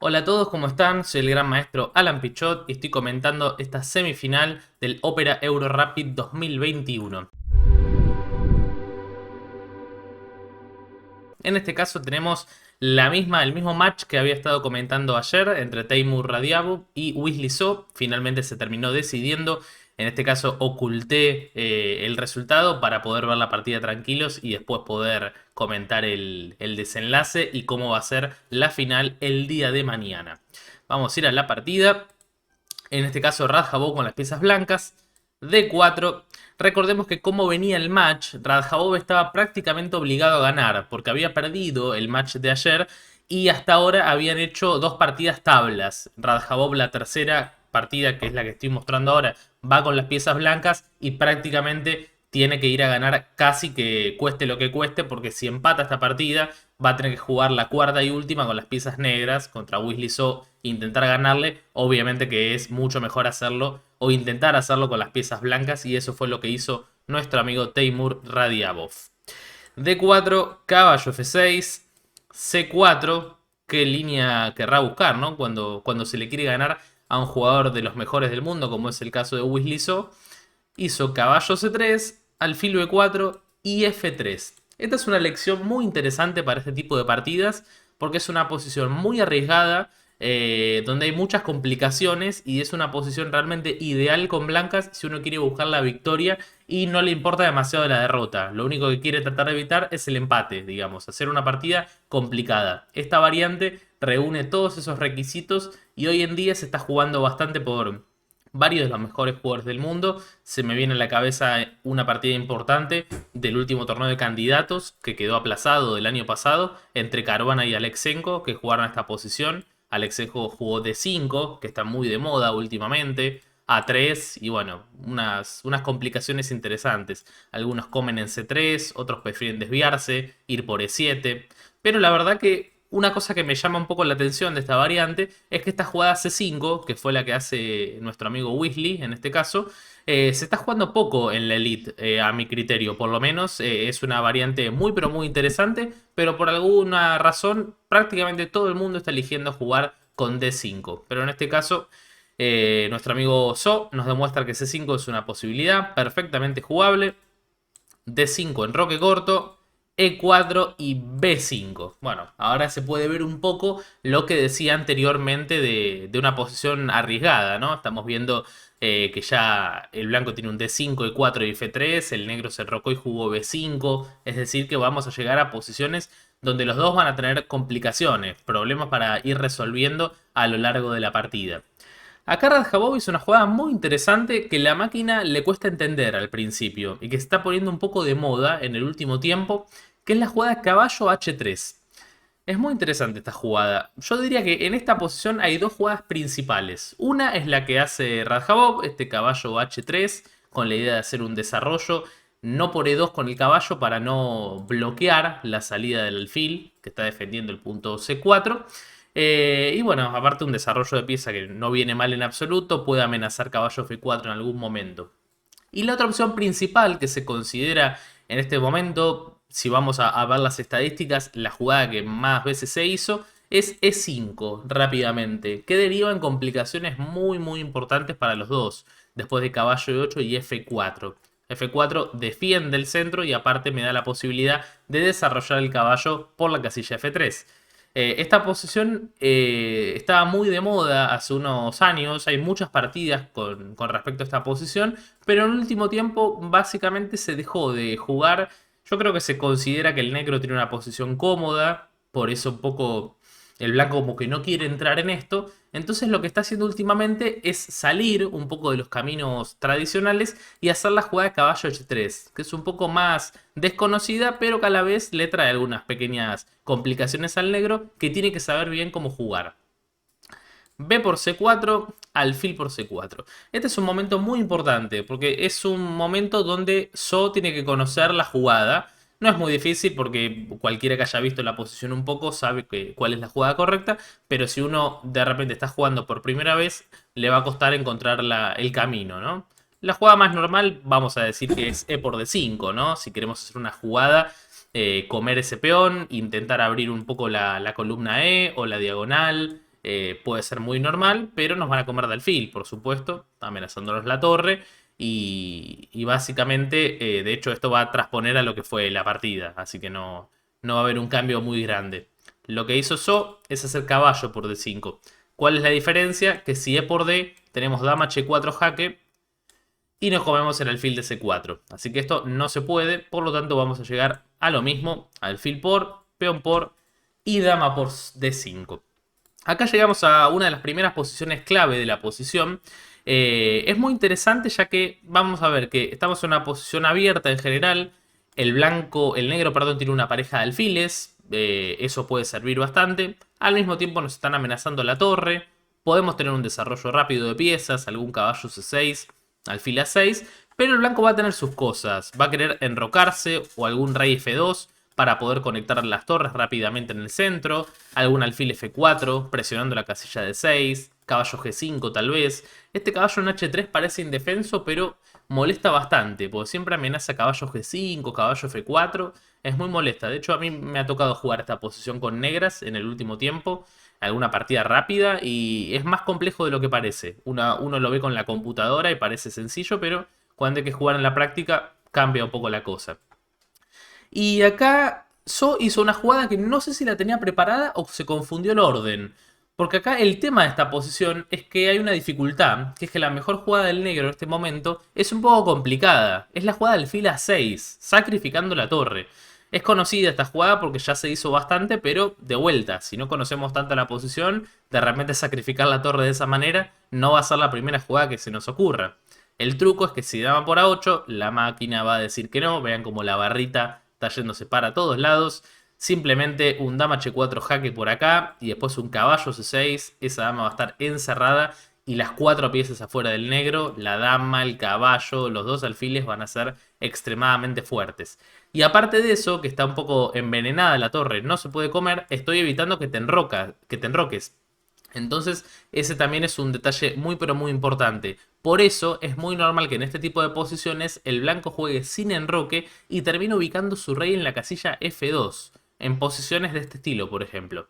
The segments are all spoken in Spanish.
Hola a todos, ¿cómo están? Soy el gran maestro Alan Pichot y estoy comentando esta semifinal del Opera Euro Rapid 2021. En este caso tenemos el mismo match que había estado comentando ayer entre Teimur Radiabov y Wesley So. Finalmente se terminó decidiendo. En este caso oculté el resultado para poder ver la partida tranquilos y después poder comentar el desenlace y cómo va a ser la final el día de mañana. Vamos a ir a la partida. En este caso Radjabov con las piezas blancas. D4. Recordemos que como venía el match, Radjabov estaba prácticamente obligado a ganar porque había perdido el match de ayer y hasta ahora habían hecho dos partidas tablas. Radjabov, la tercera partida, que es la que estoy mostrando ahora, va con las piezas blancas y prácticamente tiene que ir a ganar casi que cueste lo que cueste, porque si empata esta partida va a tener que jugar la cuarta y última con las piezas negras contra Wesley So, intentar ganarle. Obviamente que es mucho mejor hacerlo o intentar hacerlo con las piezas blancas, y eso fue lo que hizo nuestro amigo Teimur Radiabov. D4, caballo F6, C4. Qué línea querrá buscar, ¿no? Cuando se le quiere ganar a un jugador de los mejores del mundo, como es el caso de Wesley So. Hizo caballo C3, alfil B4 y F3. Esta es una lección muy interesante para este tipo de partidas porque es una posición muy arriesgada, donde hay muchas complicaciones y es una posición realmente ideal con blancas si uno quiere buscar la victoria y no le importa demasiado la derrota. Lo único que quiere tratar de evitar es el empate, digamos, hacer una partida complicada. Esta variante reúne todos esos requisitos y hoy en día se está jugando bastante por varios de los mejores jugadores del mundo. Se me viene a la cabeza una partida importante del último torneo de candidatos que quedó aplazado del año pasado entre Caruana y Alexenko, que jugaron a esta posición. Alexenko jugó D5, que está muy de moda últimamente, A3 y bueno, unas complicaciones interesantes. Algunos comen en C3, otros prefieren desviarse, ir por E7. Pero la verdad que una cosa que me llama un poco la atención de esta variante es que esta jugada C5, que fue la que hace nuestro amigo Weasley en este caso, se está jugando poco en la Elite, a mi criterio. Por lo menos es una variante muy pero muy interesante, pero por alguna razón prácticamente todo el mundo está eligiendo jugar con D5. Pero en este caso nuestro amigo So nos demuestra que C5 es una posibilidad perfectamente jugable. D5 en roque corto, E4 y B5. Bueno, ahora se puede ver un poco lo que decía anteriormente de una posición arriesgada, ¿no? Estamos viendo que ya el blanco tiene un D5, E4 y F3, el negro se rocó y jugó B5, es decir que vamos a llegar a posiciones donde los dos van a tener complicaciones, problemas para ir resolviendo a lo largo de la partida. Acá Radjabov hizo una jugada muy interesante que la máquina le cuesta entender al principio y que se está poniendo un poco de moda en el último tiempo, que es la jugada caballo H3. Es muy interesante esta jugada. Yo diría que en esta posición hay dos jugadas principales. Una es la que hace Radjabov, este caballo H3, con la idea de hacer un desarrollo no por E2 con el caballo para no bloquear la salida del alfil, que está defendiendo el punto C4. Y bueno, aparte un desarrollo de pieza que no viene mal en absoluto, puede amenazar caballo F4 en algún momento. Y la otra opción principal que se considera en este momento, si vamos a ver las estadísticas, la jugada que más veces se hizo es E5 rápidamente, que deriva en complicaciones muy muy importantes para los dos, después de caballo E8 y F4. F4 defiende el centro y aparte me da la posibilidad de desarrollar el caballo por la casilla F3. Esta posición estaba muy de moda hace unos años, hay muchas partidas con respecto a esta posición, pero en el último tiempo básicamente se dejó de jugar. Yo creo que se considera que el negro tiene una posición cómoda, por eso un poco el blanco como que no quiere entrar en esto. Entonces lo que está haciendo últimamente es salir un poco de los caminos tradicionales y hacer la jugada de caballo H3, que es un poco más desconocida, pero que a la vez le trae algunas pequeñas complicaciones al negro que tiene que saber bien cómo jugar. B por C4, alfil por C4. Este es un momento muy importante porque es un momento donde So tiene que conocer la jugada. No es muy difícil porque cualquiera que haya visto la posición un poco sabe cuál es la jugada correcta, pero si uno de repente está jugando por primera vez, le va a costar encontrar el camino, ¿no? La jugada más normal, vamos a decir que es E por D5, ¿no? Si queremos hacer una jugada, comer ese peón, intentar abrir un poco la columna E o la diagonal, puede ser muy normal, pero nos van a comer de alfil, por supuesto, amenazándonos la torre. Y básicamente, de hecho, esto va a transponer a lo que fue la partida, así que no va a haber un cambio muy grande. Lo que hizo So es hacer caballo por D5. ¿Cuál es la diferencia? Que si E por D, tenemos dama H4 jaque y nos comemos el alfil de C4. Así que esto no se puede, por lo tanto vamos a llegar a lo mismo, alfil por, peón por y dama por D5. Acá llegamos a una de las primeras posiciones clave de la posición. Es muy interesante ya que vamos a ver que estamos en una posición abierta en general. El negro, perdón, tiene una pareja de alfiles. Eso puede servir bastante. Al mismo tiempo nos están amenazando la torre. Podemos tener un desarrollo rápido de piezas, algún caballo C6, alfil A6. Pero el blanco va a tener sus cosas. Va a querer enrocarse o algún rey F2 para poder conectar las torres rápidamente en el centro, algún alfil F4 presionando la casilla de 6, caballo G5 tal vez. Este caballo en H3 parece indefenso, pero molesta bastante, porque siempre amenaza caballo G5, caballo F4, es muy molesta. De hecho, a mí me ha tocado jugar esta posición con negras en el último tiempo, alguna partida rápida, y es más complejo de lo que parece. Uno lo ve con la computadora y parece sencillo, pero cuando hay que jugar en la práctica cambia un poco la cosa. Y acá So hizo una jugada que no sé si la tenía preparada o se confundió el orden. Porque acá el tema de esta posición es que hay una dificultad, que es que la mejor jugada del negro en este momento es un poco complicada. Es la jugada del fil A6, sacrificando la torre. Es conocida esta jugada porque ya se hizo bastante, pero de vuelta, si no conocemos tanto la posición, de repente sacrificar la torre de esa manera no va a ser la primera jugada que se nos ocurra. El truco es que si dama por A8, la máquina va a decir que no. Vean como la barrita está yéndose para todos lados. Simplemente un dama H4 jaque por acá y después un caballo C6. Esa dama va a estar encerrada y las 4 piezas afuera del negro, la dama, el caballo, los 2 alfiles van a ser extremadamente fuertes. Y aparte de eso, que está un poco envenenada la torre, no se puede comer, estoy evitando que te enroques. Entonces, ese también es un detalle muy pero muy importante. Por eso es muy normal que en este tipo de posiciones el blanco juegue sin enroque y termine ubicando su rey en la casilla F2, en posiciones de este estilo, por ejemplo.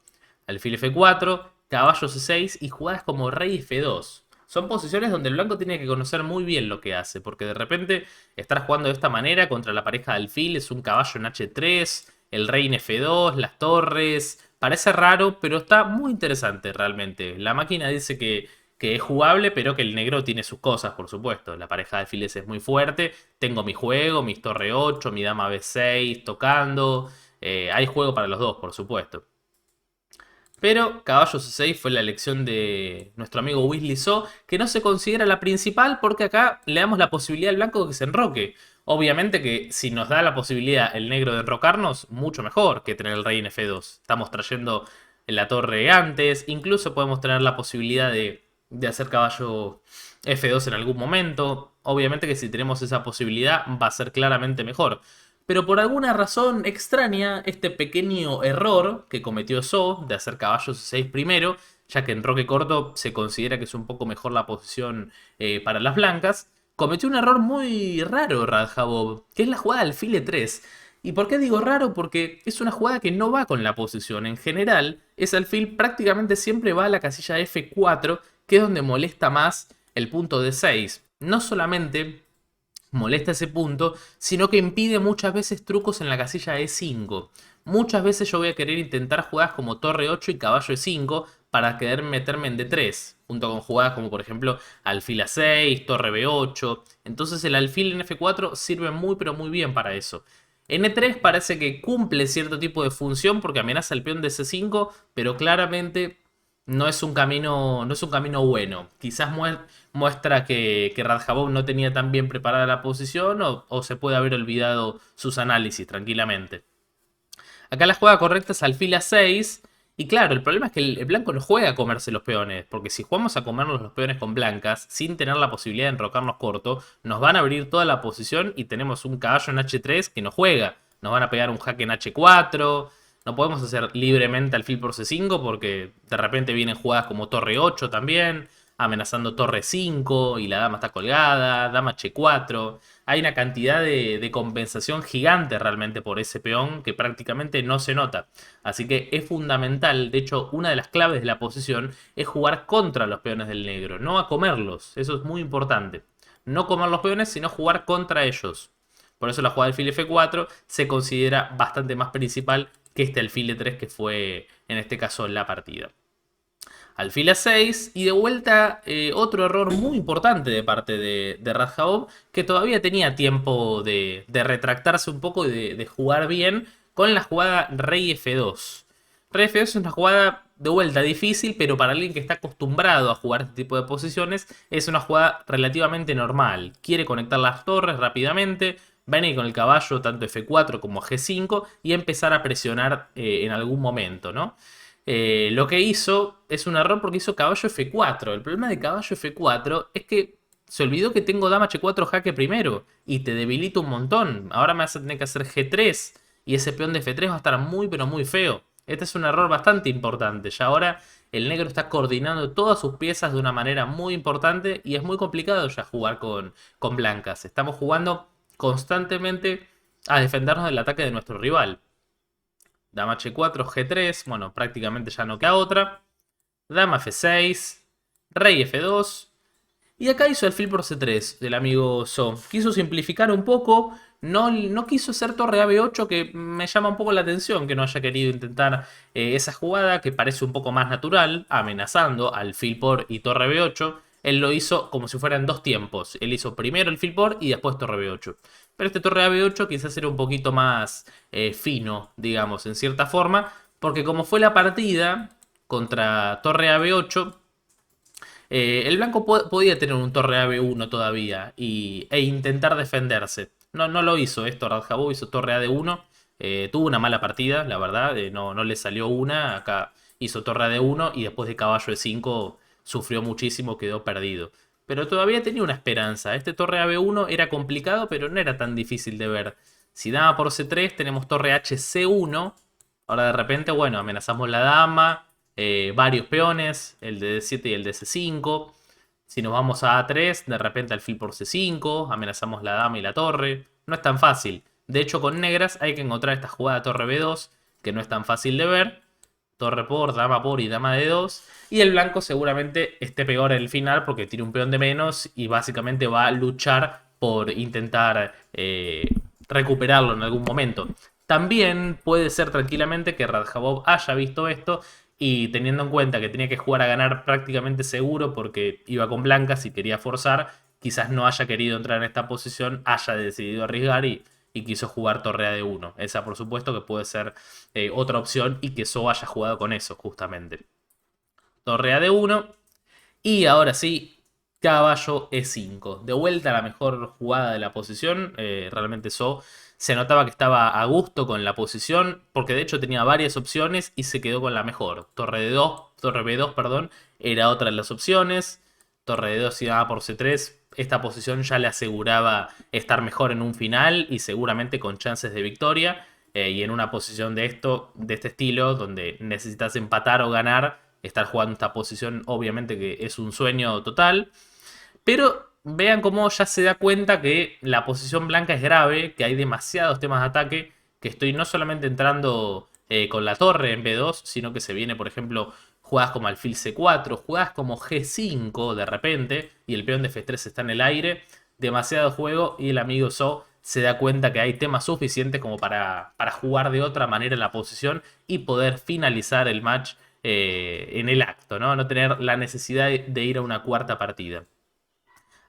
Alfil F4, caballo C6 y jugadas como rey F2. Son posiciones donde el blanco tiene que conocer muy bien lo que hace, porque de repente estar jugando de esta manera contra la pareja de alfil es un caballo en H3, el rey en F2, las torres. Parece raro, pero está muy interesante realmente. La máquina dice que es jugable, pero que el negro tiene sus cosas, por supuesto. La pareja de alfiles es muy fuerte. Tengo mi juego, mis torre 8, mi dama B6 tocando. Hay juego para los dos, por supuesto. Pero caballo C6 fue la elección de nuestro amigo Weasley So, que no se considera la principal porque acá le damos la posibilidad al blanco de que se enroque. Obviamente que si nos da la posibilidad el negro de enrocarnos, mucho mejor que tener el rey en F2. Estamos trayendo la torre antes, incluso podemos tener la posibilidad de hacer caballo F2 en algún momento. Obviamente que si tenemos esa posibilidad va a ser claramente mejor. Pero por alguna razón extraña, este pequeño error que cometió So de hacer caballo C6 primero, ya que en roque corto se considera que es un poco mejor la posición para las blancas, cometió un error muy raro Radjabov, que es la jugada alfil E3. ¿Y por qué digo raro? Porque es una jugada que no va con la posición. En general, ese alfil prácticamente siempre va a la casilla F4, que es donde molesta más el punto D6. No solamente molesta ese punto, sino que impide muchas veces trucos en la casilla E5. Muchas veces yo voy a querer intentar jugadas como torre 8 y caballo E5 para querer meterme en D3, junto con jugadas como por ejemplo alfil A6, torre B8. Entonces el alfil en F4 sirve muy pero muy bien para eso. En E3 parece que cumple cierto tipo de función porque amenaza el peón de C5, pero claramente no es un camino bueno. Quizás muestra que Radjabov no tenía tan bien preparada la posición o se puede haber olvidado sus análisis tranquilamente. Acá la jugada correcta es alfil A6. Y claro, el problema es que el blanco no juega a comerse los peones. Porque si jugamos a comernos los peones con blancas, sin tener la posibilidad de enrocarnos corto, nos van a abrir toda la posición y tenemos un caballo en H3 que no juega. Nos van a pegar un jaque en H4. No podemos hacer libremente alfil por C5 porque de repente vienen jugadas como torre 8 también. amenazando torre 5 y la dama está colgada, dama h4. Hay una cantidad de compensación gigante realmente por ese peón que prácticamente no se nota. Así que es fundamental, de hecho una de las claves de la posición es jugar contra los peones del negro, no a comerlos, eso es muy importante. No comer los peones, sino jugar contra ellos. Por eso la jugada del alfil f4 se considera bastante más principal que este alfil e3 que fue en este caso la partida. Alfil a6 y de vuelta otro error muy importante de parte de Radjabov, que todavía tenía tiempo de retractarse un poco y de jugar bien con la jugada rey f2. Rey f2 es una jugada de vuelta difícil, pero para alguien que está acostumbrado a jugar este tipo de posiciones es una jugada relativamente normal. Quiere conectar las torres rápidamente, venir con el caballo tanto f4 como g5 y empezar a presionar en algún momento, ¿no? Lo que hizo es un error porque hizo caballo f4. El problema de caballo f4 es que se olvidó que tengo dama h4 jaque primero y te debilita un montón. Ahora me vas a tener que hacer g3 y ese peón de f3 va a estar muy pero muy feo. Este es un error bastante importante. Ya ahora el negro está coordinando todas sus piezas de una manera muy importante y es muy complicado ya jugar con blancas. Estamos jugando constantemente a defendernos del ataque de nuestro rival. Dama h4, g3, bueno, prácticamente ya no queda otra. Dama f6, rey f2. Y acá hizo alfil por c3 del amigo So. Quiso simplificar un poco, no quiso hacer torre a b8, que me llama un poco la atención que no haya querido intentar esa jugada que parece un poco más natural, amenazando alfil por y torre b8. Él lo hizo como si fueran dos tiempos. Él hizo primero alfil por y después torre b8. Pero este torre a b8 quizás era un poquito más fino, digamos, en cierta forma, porque como fue la partida contra torre a b8, el blanco podía tener un torre a b1 todavía e intentar defenderse. No lo hizo esto, Radjabov hizo torre a d1. Tuvo una mala partida, la verdad, no le salió una. Acá hizo torre a d1 y después de caballo e5 sufrió muchísimo, quedó perdido. Pero todavía tenía una esperanza. Este torre a b1 era complicado, pero no era tan difícil de ver. Si dama por c3, tenemos torre hc1. Ahora de repente, bueno, amenazamos la dama. Varios peones, el de d7 y el de c5. Si nos vamos a a3, de repente alfil por c5, amenazamos la dama y la torre. No es tan fácil. De hecho, con negras hay que encontrar esta jugada torre b2, que no es tan fácil de ver. Torre por, dama por y dama d2. Y el blanco seguramente esté peor en el final porque tiene un peón de menos y básicamente va a luchar por intentar recuperarlo en algún momento. También puede ser tranquilamente que Radjabov haya visto esto y teniendo en cuenta que tenía que jugar a ganar prácticamente seguro porque iba con blancas y quería forzar, quizás no haya querido entrar en esta posición, haya decidido arriesgar y quiso jugar torre a d1. Esa por supuesto que puede ser otra opción y que So haya jugado con eso justamente. Torre a d1 y ahora sí, caballo e5. De vuelta a la mejor jugada de la posición, realmente So se notaba que estaba a gusto con la posición, porque de hecho tenía varias opciones y se quedó con la mejor. Torre b2, perdón, era otra de las opciones. Torre d2 y dama por c3, esta posición ya le aseguraba estar mejor en un final y seguramente con chances de victoria. Y en una posición de este estilo, donde necesitas empatar o ganar, estar jugando esta posición obviamente que es un sueño total. Pero vean cómo ya se da cuenta que la posición blanca es grave, que hay demasiados temas de ataque, que estoy no solamente entrando con la torre en B2, sino que se viene, por ejemplo, jugadas como alfil C4, jugadas como G5 de repente, y el peón de F3 está en el aire, demasiado juego, y el amigo So se da cuenta que hay temas suficientes como para jugar de otra manera la posición y poder finalizar el match en el acto, ¿no? No tener la necesidad de ir a una cuarta partida.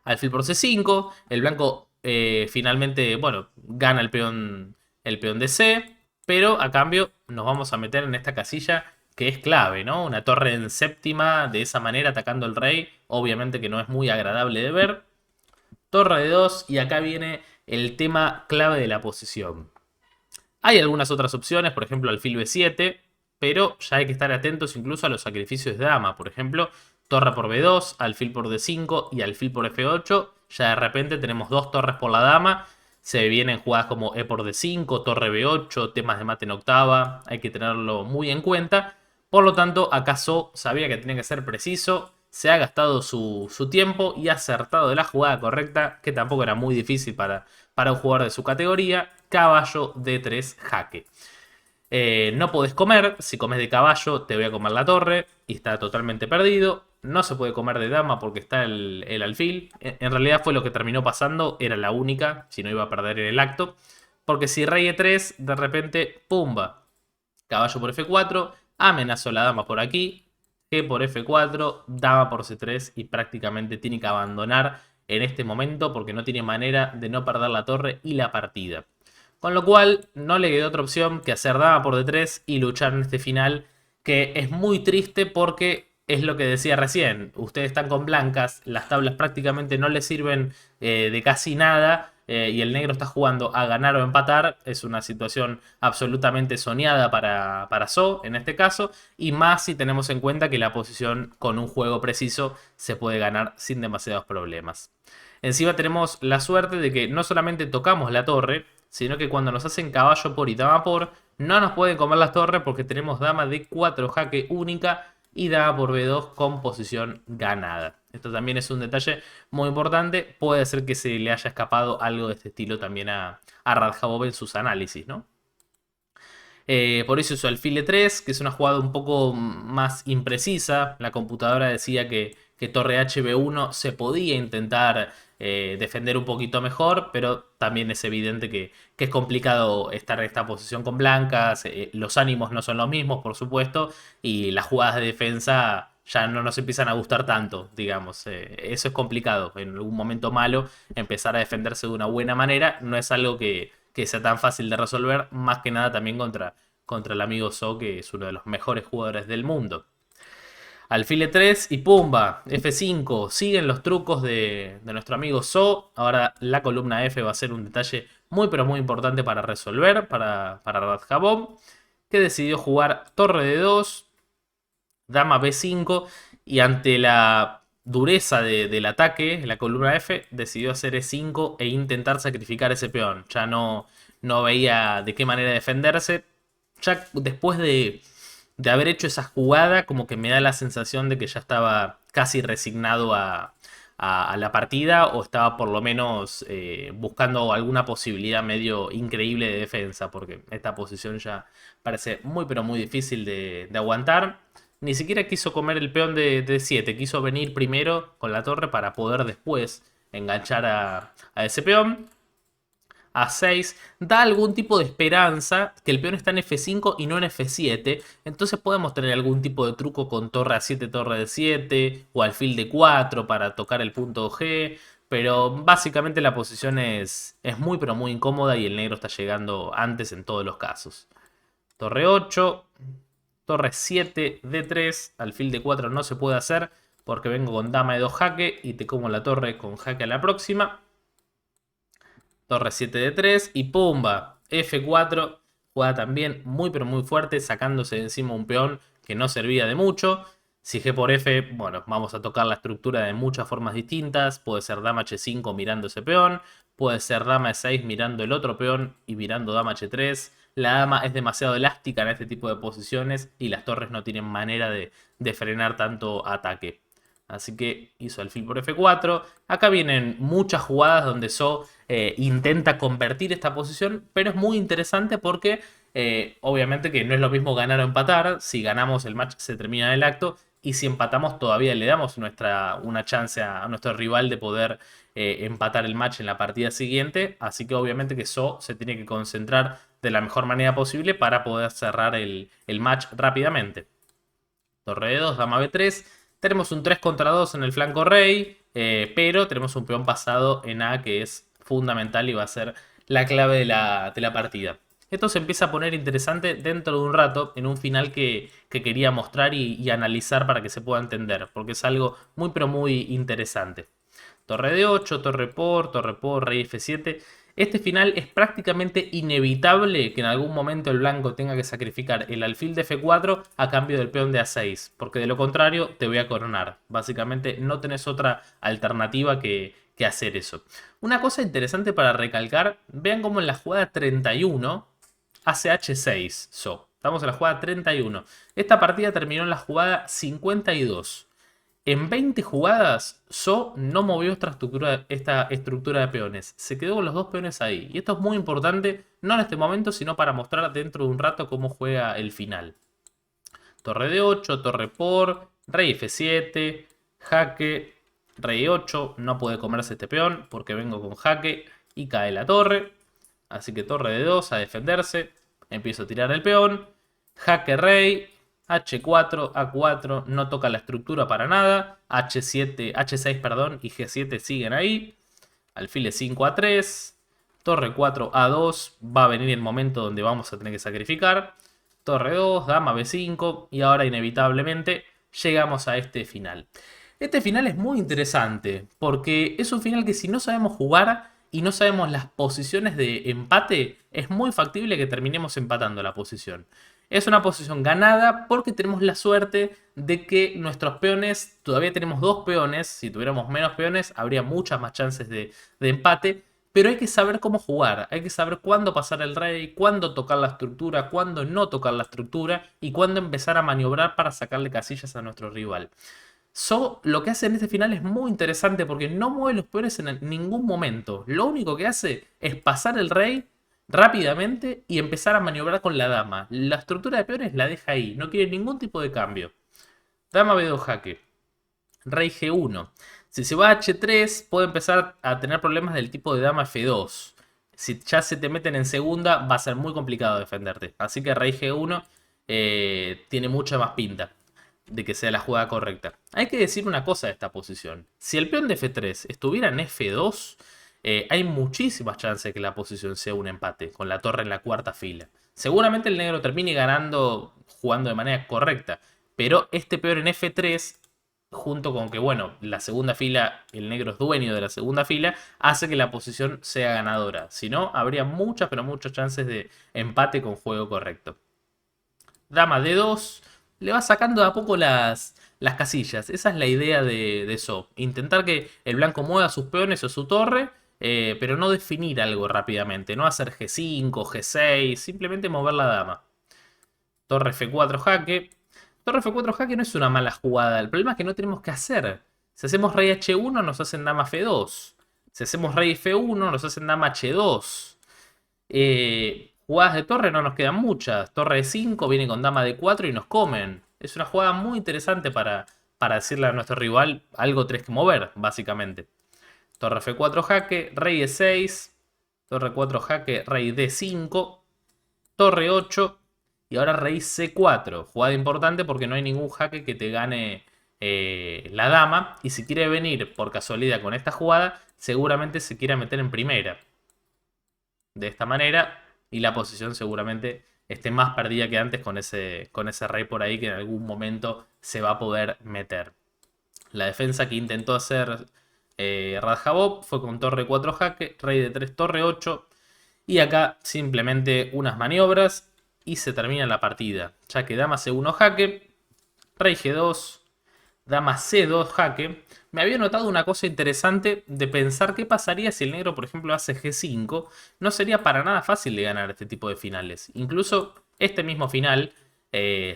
Alfil por c5, el blanco finalmente, bueno, gana el peón de c, pero a cambio nos vamos a meter en esta casilla que es clave, ¿no? Una torre en séptima de esa manera atacando al rey, obviamente que no es muy agradable de ver. Torre de 2 y acá viene el tema clave de la posición. Hay algunas otras opciones, por ejemplo alfil b7, pero ya hay que estar atentos incluso a los sacrificios de dama. Por ejemplo, torre por b2, alfil por d5 y alfil por f8. Ya de repente tenemos dos torres por la dama. Se vienen jugadas como e por d5, torre b8, temas de mate en octava. Hay que tenerlo muy en cuenta. Por lo tanto, acaso sabía que tenía que ser preciso. se ha gastado su tiempo y ha acertado de la jugada correcta, que tampoco era muy difícil para un jugador de su categoría. Caballo D3 jaque. No podés comer, si comes de caballo te voy a comer la torre y está totalmente perdido. No se puede comer de dama porque está el alfil. En realidad fue lo que terminó pasando, era la única, si no iba a perder en el acto. Porque si rey E3, de repente, pumba, caballo por F4, amenazó la dama por aquí, G por F4, dama por C3 y prácticamente tiene que abandonar en este momento porque no tiene manera de no perder la torre y la partida. Con lo cual no le quedó otra opción que hacer dama por D3 y luchar en este final, que es muy triste porque es lo que decía recién. Ustedes están con blancas, las tablas prácticamente no les sirven de casi nada. Y el negro está jugando a ganar o empatar. Es una situación absolutamente soñada para So en este caso. Y más si tenemos en cuenta que la posición con un juego preciso se puede ganar sin demasiados problemas. Encima tenemos la suerte de que no solamente tocamos la torre, sino que cuando nos hacen caballo por y dama por, no nos pueden comer las torres porque tenemos dama D4 jaque única y dama por B2 con posición ganada. Esto también es un detalle muy importante. Puede ser que se le haya escapado algo de este estilo también a Radjabov en sus análisis, ¿no? Por eso hizo alfil E3, que es una jugada un poco más imprecisa. La computadora decía que torre HB1 se podía intentar defender un poquito mejor, pero también es evidente que es complicado estar en esta posición con blancas. Los ánimos no son los mismos, por supuesto, y las jugadas de defensa ya no nos empiezan a gustar tanto, digamos. Eso es complicado. En algún momento malo, empezar a defenderse de una buena manera no es algo que sea tan fácil de resolver, más que nada también contra el amigo So, que es uno de los mejores jugadores del mundo. Alfil E3 y pumba, F5, siguen los trucos de nuestro amigo So. Ahora la columna F va a ser un detalle muy pero muy importante para resolver para Radjabov, que decidió jugar torre de 2, dama B5 y ante la dureza del ataque, la columna F decidió hacer E5 e intentar sacrificar ese peón. Ya no veía de qué manera defenderse. Ya después de haber hecho esa jugada, como que me da la sensación de que ya estaba casi resignado a la partida o estaba por lo menos buscando alguna posibilidad medio increíble de defensa, porque esta posición ya parece muy pero muy difícil de aguantar. Ni siquiera quiso comer el peón de 7, quiso venir primero con la torre para poder después enganchar a ese peón. A6 da algún tipo de esperanza que el peón está en F5 y no en F7. Entonces podemos tener algún tipo de truco con torre A7, torre D7 o alfil D4 para tocar el punto G. Pero básicamente la posición es muy pero muy incómoda y el negro está llegando antes en todos los casos. Torre 8, torre 7, D3, alfil D4 no se puede hacer porque vengo con dama de 2 jaque y te como la torre con jaque a la próxima. Torre 7 de 3 y pumba, F4, jugada también muy pero muy fuerte, sacándose de encima un peón que no servía de mucho. Si G por F, bueno, vamos a tocar la estructura de muchas formas distintas. Puede ser dama H5 mirando ese peón, puede ser dama E6 mirando el otro peón y mirando dama H3. La dama es demasiado elástica en este tipo de posiciones y las torres no tienen manera de frenar tanto ataque. Así que hizo alfil por F4. Acá vienen muchas jugadas donde So intenta convertir esta posición, pero es muy interesante porque obviamente que no es lo mismo ganar o empatar. Si ganamos el match se termina el acto y si empatamos todavía le damos una chance a nuestro rival de poder empatar el match en la partida siguiente. Así que obviamente que So se tiene que concentrar de la mejor manera posible para poder cerrar el match rápidamente. Torre de 2, dama B3. Tenemos un 3 contra 2 en el flanco rey, pero tenemos un peón pasado en A que es fundamental y va a ser la clave de la partida. Esto se empieza a poner interesante dentro de un rato en un final que quería mostrar y analizar para que se pueda entender, porque es algo muy pero muy interesante. Torre de 8, torre por, rey F7. Este final es prácticamente inevitable que en algún momento el blanco tenga que sacrificar el alfil de F4 a cambio del peón de A6, porque de lo contrario te voy a coronar. Básicamente no tenés otra alternativa que hacer eso. Una cosa interesante para recalcar, vean cómo en la jugada 31 hace H6 So. Estamos en la jugada 31. Esta partida terminó en la jugada 52. En 20 jugadas, So no movió esta estructura de peones. Se quedó con los dos peones ahí. Y esto es muy importante, no en este momento, sino para mostrar dentro de un rato cómo juega el final. Torre de 8, torre por, rey F7, jaque, rey 8. No puede comerse este peón porque vengo con jaque y cae la torre. Así que torre de 2 a defenderse. Empiezo a tirar el peón. Jaque rey. H4, A4, no toca la estructura para nada. H7, H6, perdón, y G7 siguen ahí. Alfil 5 a 3. Torre 4 A2. Va a venir el momento donde vamos a tener que sacrificar. Torre 2, dama B5. Y ahora inevitablemente llegamos a este final. Este final es muy interesante porque es un final que si no sabemos jugar y no sabemos las posiciones de empate, es muy factible que terminemos empatando la posición. Es una posición ganada porque tenemos la suerte de que nuestros peones, todavía tenemos dos peones, si tuviéramos menos peones habría muchas más chances de empate, pero hay que saber cómo jugar, hay que saber cuándo pasar el rey, cuándo tocar la estructura, cuándo no tocar la estructura y cuándo empezar a maniobrar para sacarle casillas a nuestro rival. So, lo que hace en este final es muy interesante porque no mueve los peones en ningún momento. Lo único que hace es pasar el rey rápidamente y empezar a maniobrar con la dama. La estructura de peones la deja ahí, no quiere ningún tipo de cambio. Dama B2 jaque. Rey G1. Si se va a H3 puede empezar a tener problemas del tipo de dama F2. Si ya se te meten en segunda va a ser muy complicado defenderte. Así que rey G1 tiene mucha más pinta de que sea la jugada correcta. Hay que decir una cosa de esta posición. Si el peón de F3 estuviera en F2, hay muchísimas chances de que la posición sea un empate, con la torre en la cuarta fila. Seguramente el negro termine ganando jugando de manera correcta, pero este peón en F3, junto con que, bueno, la segunda fila, el negro es dueño de la segunda fila, hace que la posición sea ganadora. Si no, habría muchas, pero muchas chances de empate con juego correcto. Dama D2, le va sacando de a poco las casillas. Esa es la idea de So. Intentar que el blanco mueva sus peones o su torre, pero no definir algo rápidamente. No hacer G5, G6, simplemente mover la dama. Torre F4 jaque. Torre F4 jaque no es una mala jugada. El problema es que no tenemos que hacer. Si hacemos rey H1 nos hacen dama F2. Si hacemos rey F1 nos hacen dama H2. Jugadas de torre no nos quedan muchas. Torre de 5 viene con dama de 4 y nos comen. Es una jugada muy interesante para decirle a nuestro rival algo tenés que mover, básicamente. Torre F4 jaque, rey E6. Torre 4 jaque, rey D5. Torre 8. Y ahora rey C4. Jugada importante porque no hay ningún jaque que te gane la dama. Y si quiere venir por casualidad con esta jugada, seguramente se quiera meter en primera. De esta manera. Y la posición seguramente esté más perdida que antes con ese rey por ahí que en algún momento se va a poder meter. La defensa que intentó hacer Radjabov fue con torre 4 jaque, rey de 3, torre 8. Y acá simplemente unas maniobras y se termina la partida. Ya que dama C1 jaque, rey G2, dama C2 jaque. Me había notado una cosa interesante de pensar qué pasaría si el negro, por ejemplo, hace G5. No sería para nada fácil de ganar este tipo de finales. Incluso este mismo final,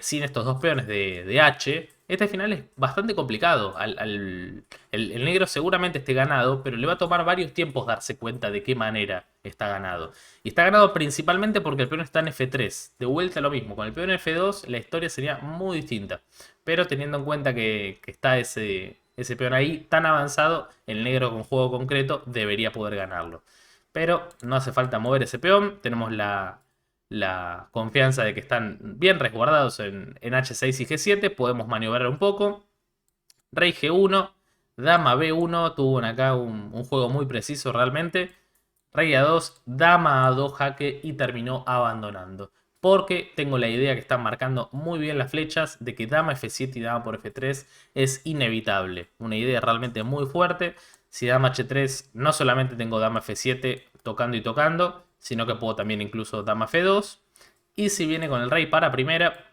sin estos dos peones de H, este final es bastante complicado. El negro seguramente esté ganado, pero le va a tomar varios tiempos darse cuenta de qué manera está ganado. Y está ganado principalmente porque el peón está en F3. De vuelta lo mismo, con el peón en F2 la historia sería muy distinta. Pero teniendo en cuenta que está ese peón ahí tan avanzado, el negro con juego concreto debería poder ganarlo. Pero no hace falta mover ese peón. Tenemos la confianza de que están bien resguardados en H6 y G7. Podemos maniobrar un poco. Rey G1, dama B1. Tuvo acá un juego muy preciso realmente. Rey A2, dama A2 jaque y terminó abandonando. Porque tengo la idea que están marcando muy bien las flechas de que dama F7 y dama por F3 es inevitable. Una idea realmente muy fuerte. Si dama H3 no solamente tengo dama F7 tocando y tocando, sino que puedo también incluso dama F2. Y si viene con el rey para primera,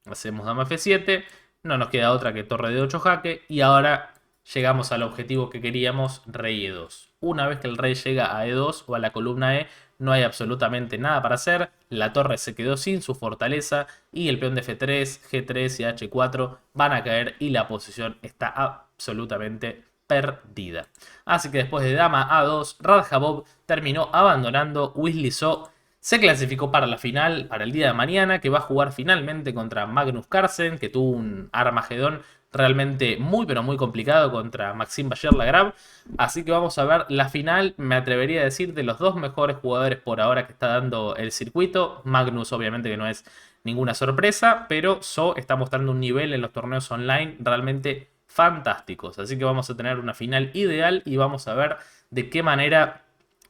hacemos dama F7. No nos queda otra que torre de 8 jaque. Y ahora llegamos al objetivo que queríamos, rey E2. Una vez que el rey llega a E2 o a la columna E, no hay absolutamente nada para hacer, la torre se quedó sin su fortaleza y el peón de F3, G3 y H4 van a caer y la posición está absolutamente perdida. Así que después de dama A2, Radjabov terminó abandonando. Wesley So se clasificó para la final, para el día de mañana, que va a jugar finalmente contra Magnus Carlsen, que tuvo un Armagedón realmente muy pero muy complicado contra Maxime Vachier-Lagrave. Así que vamos a ver la final, me atrevería a decir, de los dos mejores jugadores por ahora que está dando el circuito. Magnus obviamente que no es ninguna sorpresa, pero So está mostrando un nivel en los torneos online realmente fantásticos. Así que vamos a tener una final ideal y vamos a ver de qué manera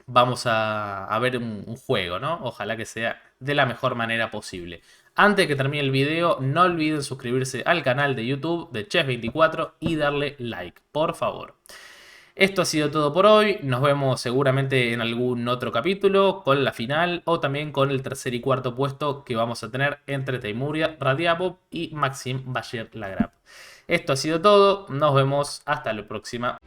vamos a ver un juego, ¿no? Ojalá que sea de la mejor manera posible. Antes de que termine el video, no olviden suscribirse al canal de YouTube de Chess24 y darle like, por favor. Esto ha sido todo por hoy. Nos vemos seguramente en algún otro capítulo con la final o también con el tercer y cuarto puesto que vamos a tener entre Teimour Radiapov y Maxime Vachier-Lagrave. Esto ha sido todo. Nos vemos hasta la próxima.